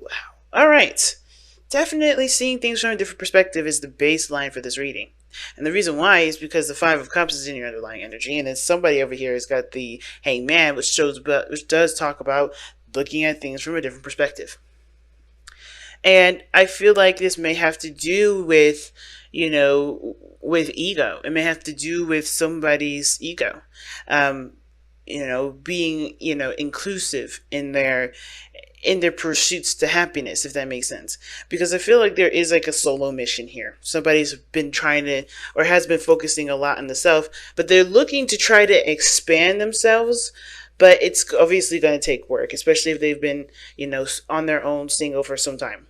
Wow. All right. Definitely seeing things from a different perspective is the baseline for this reading. And the reason why is because the Five of Cups is in your underlying energy, and then somebody over here has got the Hangman, which does talk about looking at things from a different perspective. And I feel like this may have to do with, with ego. It may have to do with somebody's ego. Um, being, inclusive in their pursuits to happiness, if that makes sense. Because I feel like there is like a solo mission here. Somebody's been trying to, or has been focusing a lot on the self, but they're looking to try to expand themselves. But it's obviously going to take work, especially if they've been, on their own single for some time.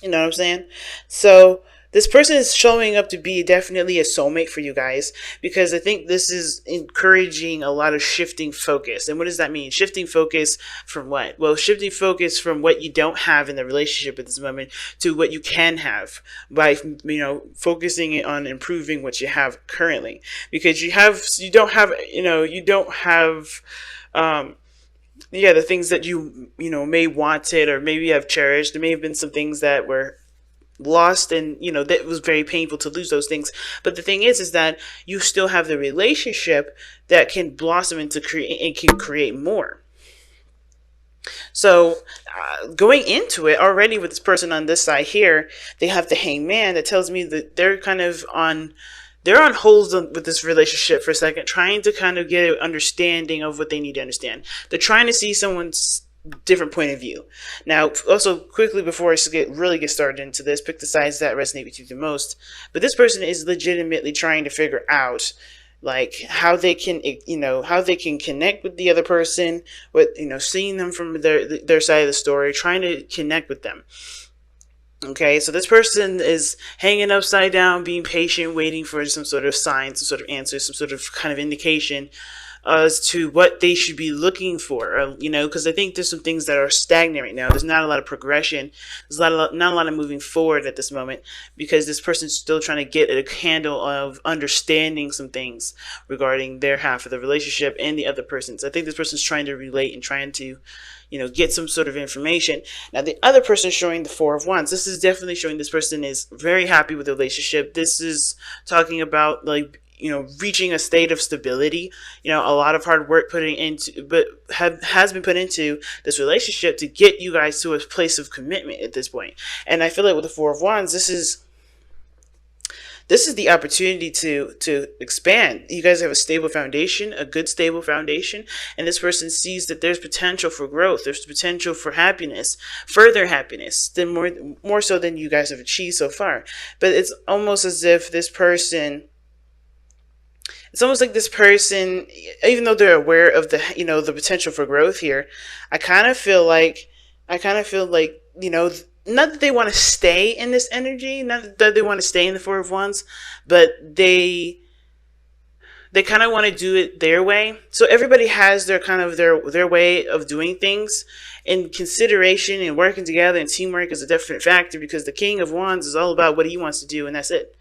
You know what I'm saying? So this person is showing up to be definitely a soulmate for you guys, because I think this is encouraging a lot of shifting focus. And what does that mean? Shifting focus from what? Well, shifting focus from what you don't have in the relationship at this moment to what you can have by, focusing on improving what you have currently. Because you don't have, the things that may wanted or maybe have cherished. There may have been some things that were lost, and that was very painful to lose those things. But the thing is that you still have the relationship that can blossom into create and can create more. So going into it already with this person on this side here, they have the Hangman. That tells me that they're on hold with this relationship for a second, trying to kind of get an understanding of what they need to understand. They're trying to see someone's different point of view. Now, also quickly before I really get started into this, pick the sides that resonate with you the most. But this person is legitimately trying to figure out like how they can connect with the other person, with seeing them from their side of the story, trying to connect with them. Okay, so this person is hanging upside down, being patient, waiting for some sort of sign, some sort of answer, some sort of kind of indication as to what they should be looking for. Because I think there's some things that are stagnant right now. There's not a lot of progression. There's not a lot of moving forward at this moment, because this person's still trying to get a handle of understanding some things regarding their half of the relationship and the other person's. I think this person's trying to relate and trying to get some sort of information. Now, the other person showing the Four of Wands, this is definitely showing this person is very happy with the relationship. This is talking about reaching a state of stability. A lot of hard work has been put into this relationship to get you guys to a place of commitment at this point. And I feel like with the Four of Wands, this is the opportunity to expand. You guys have a stable foundation, a good stable foundation, and this person sees that there's potential for growth. There's potential for happiness, further happiness, than more so than you guys have achieved so far. But it's almost as if this person. It's almost like this person, even though they're aware of the potential for growth here, I kind of feel like, not that they want to stay in this energy, not that they want to stay in the Four of Wands, but they kind of want to do it their way. So everybody has their kind of their way of doing things. In consideration and working together and teamwork is a definite factor, because the King of Wands is all about what he wants to do, and that's it.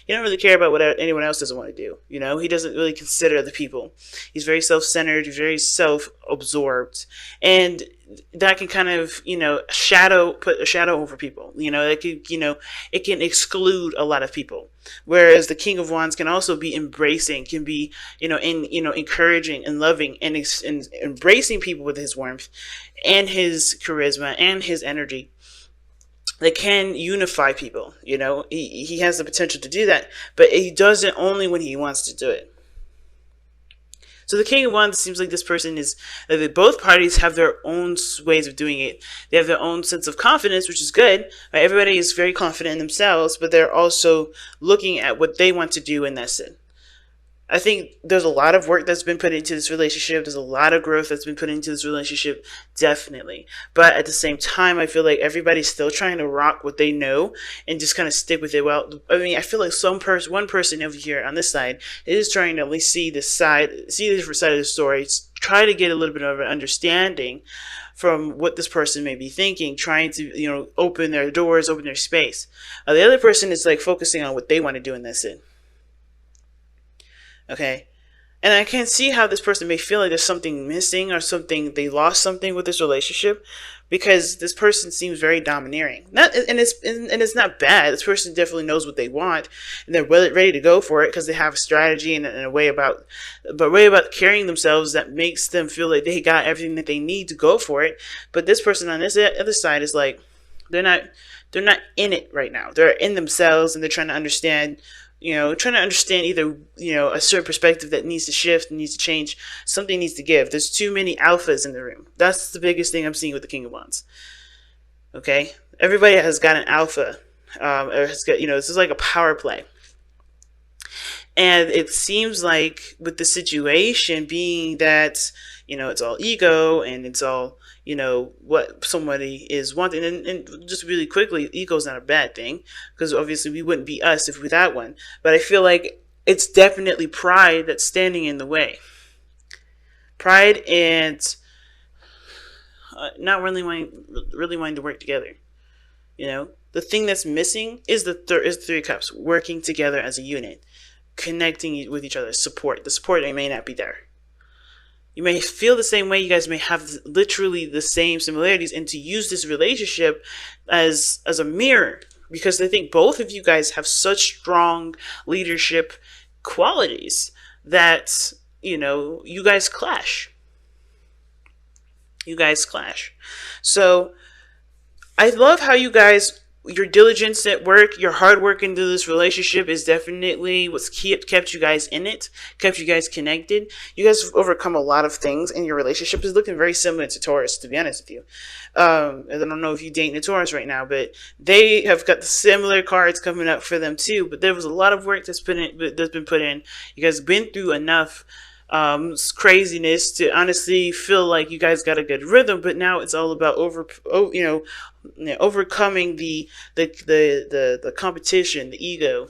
He don't really care about what anyone else doesn't want to do. He doesn't really consider other people. He's very self-centered, very self-absorbed, and that can kind of put a shadow over people. It can exclude a lot of people. Whereas the King of Wands can also be embracing, can be encouraging and loving, and embracing people with his warmth and his charisma and his energy. That can unify people. He has the potential to do that, but he does it only when he wants to do it. So the King of Wands seems like this person is that both parties have their own ways of doing it. They have their own sense of confidence, which is good. Right? Everybody is very confident in themselves, but they're also looking at what they want to do, and that's it. I think there's a lot of work that's been put into this relationship. There's a lot of growth that's been put into this relationship, definitely. But at the same time, I feel like everybody's still trying to rock what they know and just kind of stick with it. Well, I feel like one person over here on this side is trying to at least see the different side of the story, try to get a little bit of an understanding from what this person may be thinking, trying to, open their doors, open their space. The other person is like focusing on what they want to do, and that's it. Okay. And I can see how this person may feel like there's something missing or something, they lost something with this relationship, because this person seems very domineering. And it's not bad. This person definitely knows what they want, and they're ready to go for it because they have a strategy and a way about carrying themselves that makes them feel like they got everything that they need to go for it. But this person on this other side is like, they're not in it right now. They're in themselves, and they're trying to understand, either, a certain perspective that needs to shift, needs to change, something needs to give. There's too many alphas in the room. That's the biggest thing I'm seeing with the King of Wands. Okay? Everybody has got an alpha. Or has got, this is like a power play. And it seems like with the situation being that, it's all ego and it's all, what somebody is wanting. And just really quickly, ego is not a bad thing, because obviously we wouldn't be us if we that one. But I feel like it's definitely pride that's standing in the way. Pride and not really wanting to work together. The thing that's missing is the Three of Cups, working together as a unit, connecting with each other, support. The support may not be there. You may feel the same way. You guys may have literally the same similarities, and to use this relationship as a mirror, because I think both of you guys have such strong leadership qualities that, you guys clash. So I love how you guys, your diligence at work, your hard work into this relationship is definitely what's kept you guys in it, kept you guys connected. You guys have overcome a lot of things, and your relationship is looking very similar to Taurus, to be honest with you. I don't know if you're dating a Taurus right now, but they have got the similar cards coming up for them too. But there was a lot of work that's been put in. You guys have been through enough craziness to honestly feel like you guys got a good rhythm, but now it's all about overcoming the competition, the ego,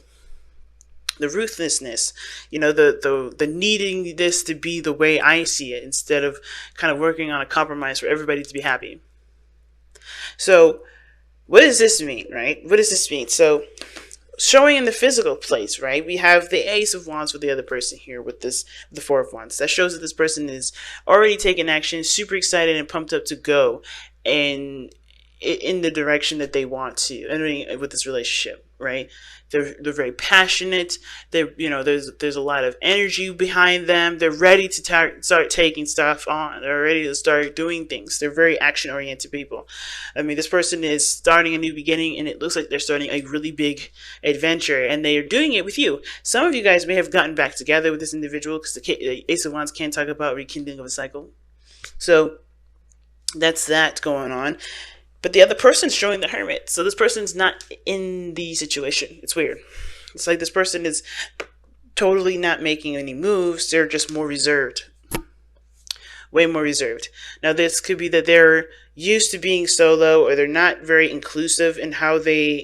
the ruthlessness, the needing this to be the way I see it, instead of kind of working on a compromise for everybody to be happy. So what does this mean, right? What does this mean? So showing in the physical place, right? We have the Ace of Wands with the other person here with the Four of Wands. That shows that this person is already taking action, super excited and pumped up to go and in the direction that they want to, with this relationship, right? They're very passionate. There's a lot of energy behind them. They're ready to start taking stuff on. They're ready to start doing things. They're very action-oriented people. This person is starting a new beginning, and it looks like they're starting a really big adventure, and they are doing it with you. Some of you guys may have gotten back together with this individual, because the Ace of Wands can talk about rekindling of a cycle. So that's that going on. But the other person's showing the Hermit. So this person's not in the situation. It's weird. It's like this person is totally not making any moves. They're just more reserved. Way more reserved. Now this could be that they're used to being solo, or they're not very inclusive in how they,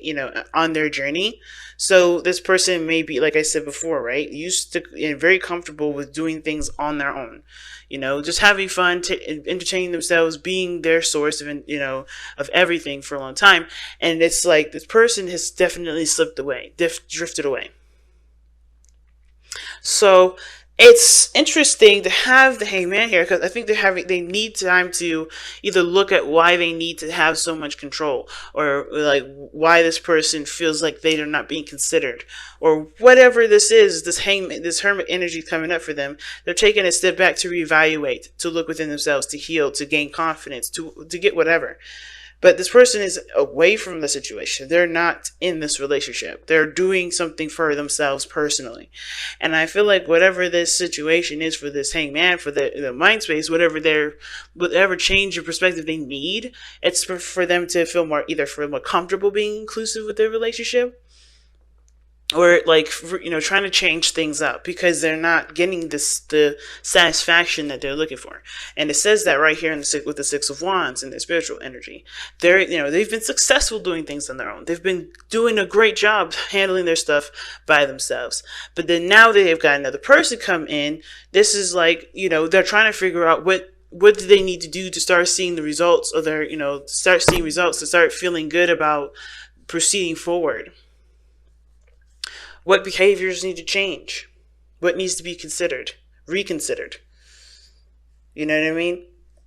on their journey. So this person may be, like I said before, right, used to and very comfortable with doing things on their own. Just having fun, entertaining themselves, being their source of everything for a long time. And it's like this person has definitely slipped away, drifted away. So it's interesting to have the Hangman here, because I think they need time to either look at why they need to have so much control, or like why this person feels like they are not being considered, or whatever this is. This Hermit energy coming up for them. They're taking a step back to reevaluate, to look within themselves, to heal, to gain confidence, to get whatever. But this person is away from the situation. They're not in this relationship. They're doing something for themselves personally. And I feel like whatever this situation is for this Hangman, for the mind space, whatever change of perspective they need, it's for them to feel more comfortable being inclusive with their relationship, or trying to change things up, because they're not getting the satisfaction that they're looking for. And it says that right here with the Six of Wands and their spiritual energy. They've been successful doing things on their own. They've been doing a great job handling their stuff by themselves. But then now they've got another person come in. This is they're trying to figure out what do they need to do to start seeing the results of their, start seeing results, to start feeling good about proceeding forward. What behaviors need to change? What needs to be considered, reconsidered. You know what I mean?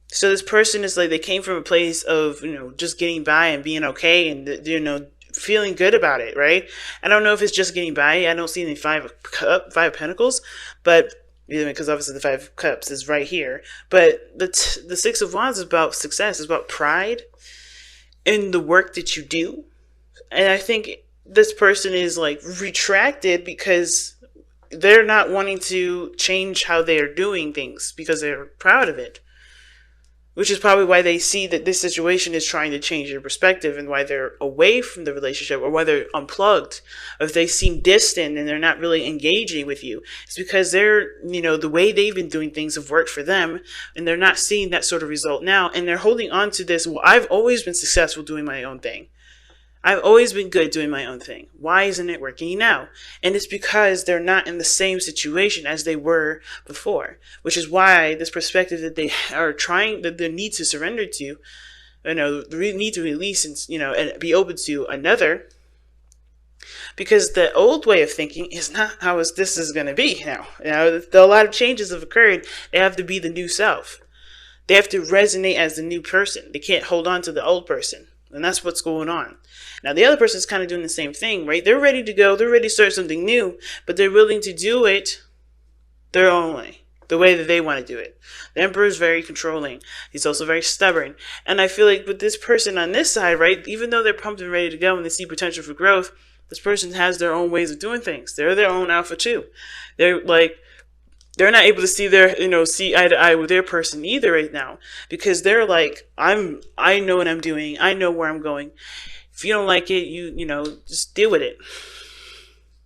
So this person is like, they came from a place of, just getting by and being okay and, feeling good about it, right? I don't know if it's just getting by. I don't see any five pentacles, but because obviously the 5 cups is right here. But the 6 of wands is about success. It's about pride in the work that you do. And I think this person is like retracted because they're not wanting to change how they are doing things because they're proud of it. Which is probably why they see that this situation is trying to change their perspective and why they're away from the relationship or why they're unplugged. Or if they seem distant and they're not really engaging with you, it's because they're, the way they've been doing things have worked for them and they're not seeing that sort of result now. And they're holding on to this. Well, I've always been successful doing my own thing. I've always been good doing my own thing. Why isn't it working now? And it's because they're not in the same situation as they were before, which is why this perspective that they are trying, that they need to surrender to, they need to release and be open to another, because the old way of thinking is not how this is going to be now. A lot of changes have occurred. They have to be the new self. They have to resonate as the new person. They can't hold on to the old person. And that's what's going on. Now, the other person is kind of doing the same thing, right? They're ready to go. They're ready to start something new, but they're willing to do it their own way, the way that they want to do it. The Emperor is very controlling. He's also very stubborn. And I feel like with this person on this side, right, even though they're pumped and ready to go and they see potential for growth, this person has their own ways of doing things. They're their own alpha too. They're not able to see see eye to eye with their person either right now, because they're like, I know what I'm doing. I know where I'm going. If you don't like it, you just deal with it.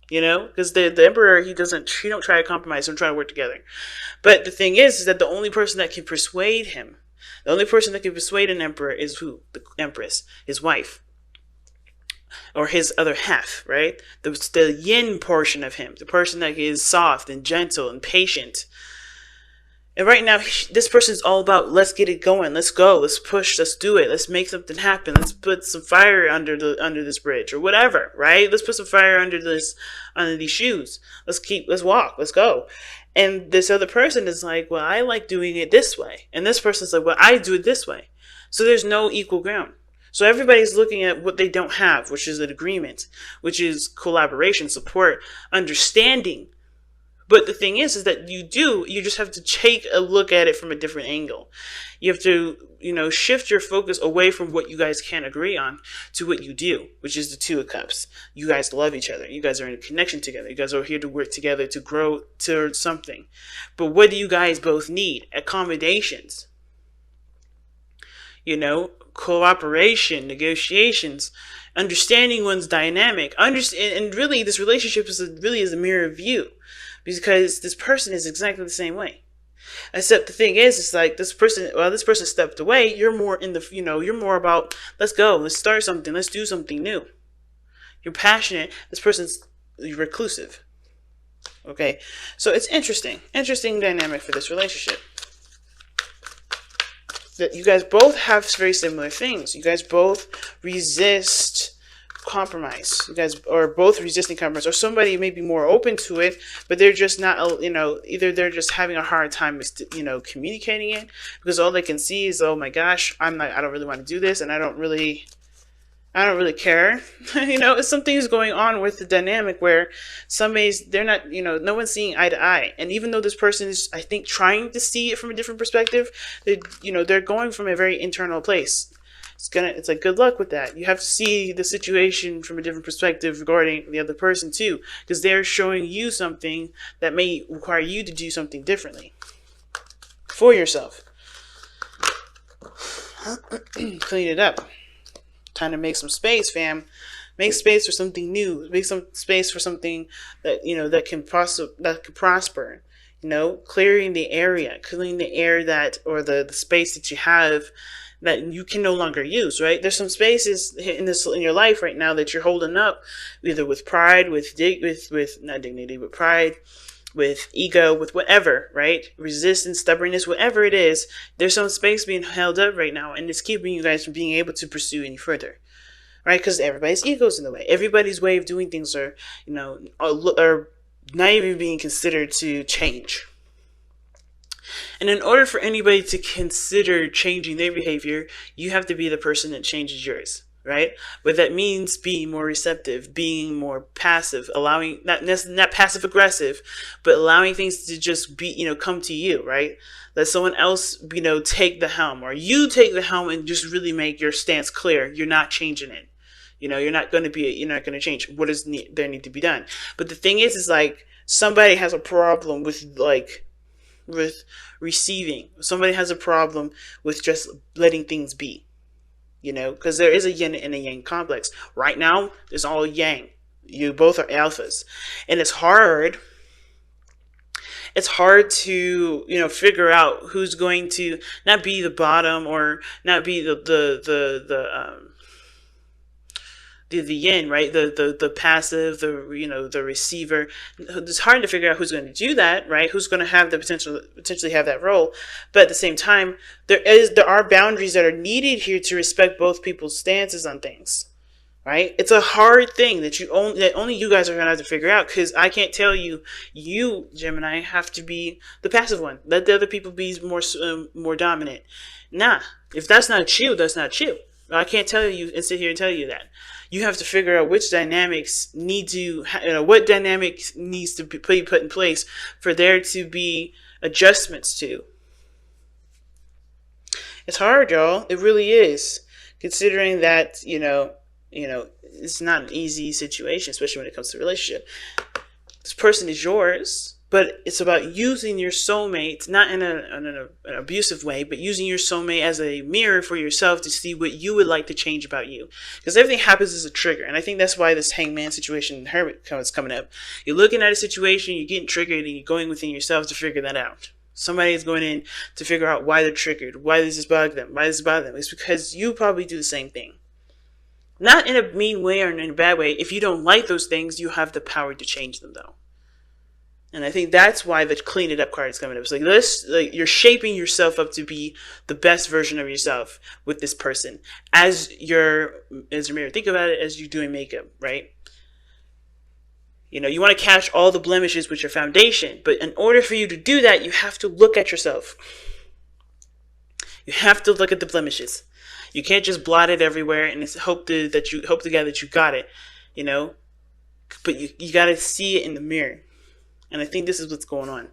Because the Emperor, he don't try to compromise. He don't try to work together. But the thing is that the only person that can persuade him, the only person that can persuade an Emperor is who? The Empress, his wife. Or his other half, right? The yin portion of him, the person that is soft and gentle and patient. And right now, this person is all about, let's get it going, let's go, let's push, let's do it, let's make something happen, let's put some fire under this bridge or whatever, right? Let's put some fire under these shoes. Let's walk, let's go. And this other person is like, well, I like doing it this way, and this person's like, well, I do it this way. So there's no equal ground. So everybody's looking at what they don't have, which is an agreement, which is collaboration, support, understanding. But the thing is that you just have to take a look at it from a different angle. You have to, shift your focus away from what you guys can't agree on to what you do, which is the 2 of Cups. You guys love each other. You guys are in a connection together. You guys are here to work together to grow towards something. But what do you guys both need? Accommodations. Cooperation, negotiations, understanding one's dynamic, and really this relationship is a mirror of you, because this person is exactly the same way. Except the thing is, it's like this person stepped away. You're more in the, you're more about, let's go, let's start something, let's do something new. You're passionate. This person's reclusive. Okay, so it's interesting dynamic for this relationship. That you guys both have very similar things. You guys both resist compromise. You guys are both resisting compromise, or somebody may be more open to it, but they're just not, either they're just having a hard time, communicating it, because all they can see is, oh my gosh, I don't really want to do this, and I don't really care. Something is going on with the dynamic where they're not, no one's seeing eye to eye. And even though this person is, I think, trying to see it from a different perspective, they're going from a very internal place. It's like, good luck with that. You have to see the situation from a different perspective regarding the other person too, because they're showing you something that may require you to do something differently for yourself. Clean it up. Time to make some space, fam. Make space for something new. Make some space for something that that can prosper. Clearing the area, clearing the air or the space that you have that you can no longer use. Right? There's some spaces in your life right now that you're holding up, either with pride, with not dignity, but pride, with ego, with whatever, right? Resistance, stubbornness, whatever it is, there's some space being held up right now, and it's keeping you guys from being able to pursue any further, right? Because everybody's ego's in the way. Everybody's way of doing things are not even being considered to change. And in order for anybody to consider changing their behavior, you have to be the person that changes yours, right? But that means being more receptive, being more passive, allowing, not passive aggressive, but allowing things to just be, come to you, right? Let someone else, take the helm, or you take the helm and just really make your stance clear. You're not changing it. You're not going to change what is there need to be done. But the thing is like, somebody has a problem with receiving. Somebody has a problem with just letting things be, because there is a yin and a yang complex. Right now, it's all yang. You both are alphas. And it's hard to, figure out who's going to not be the bottom or not be the yin, right? The passive, the receiver. It's hard to figure out who's going to do that, right? Who's going to have the potentially have that role. But at the same time, there are boundaries that are needed here to respect both people's stances on things, right? It's a hard thing that only you guys are going to have to figure out, because I can't tell you, Gemini, have to be the passive one. Let the other people be more dominant. Nah, if that's not you, that's not you. I can't tell you and sit here and tell you that. You have to figure out which dynamics what dynamics needs to be put in place for there to be adjustments to. It's hard, y'all. It really is. Considering that, it's not an easy situation, especially when it comes to relationship. This person is yours, but it's about using your soulmate, not in an abusive way, but using your soulmate as a mirror for yourself to see what you would like to change about you. Because everything happens as a trigger. And I think that's why this hangman situation and hermit is coming up. You're looking at a situation, you're getting triggered, and you're going within yourself to figure that out. Somebody is going in to figure out why they're triggered. Why does this bother them? Why does this bother them? It's because you probably do the same thing. Not in a mean way or in a bad way. If you don't like those things, you have the power to change them, though. And I think that's why the clean it up card is coming up. It's like this, you're shaping yourself up to be the best version of yourself with this person as your mirror. Think about it as you're doing makeup, right? You want to catch all the blemishes with your foundation, but in order for you to do that, you have to look at yourself. You have to look at the blemishes. You can't just blot it everywhere and hope to God that you got it, But you got to see it in the mirror. And I think this is what's going on.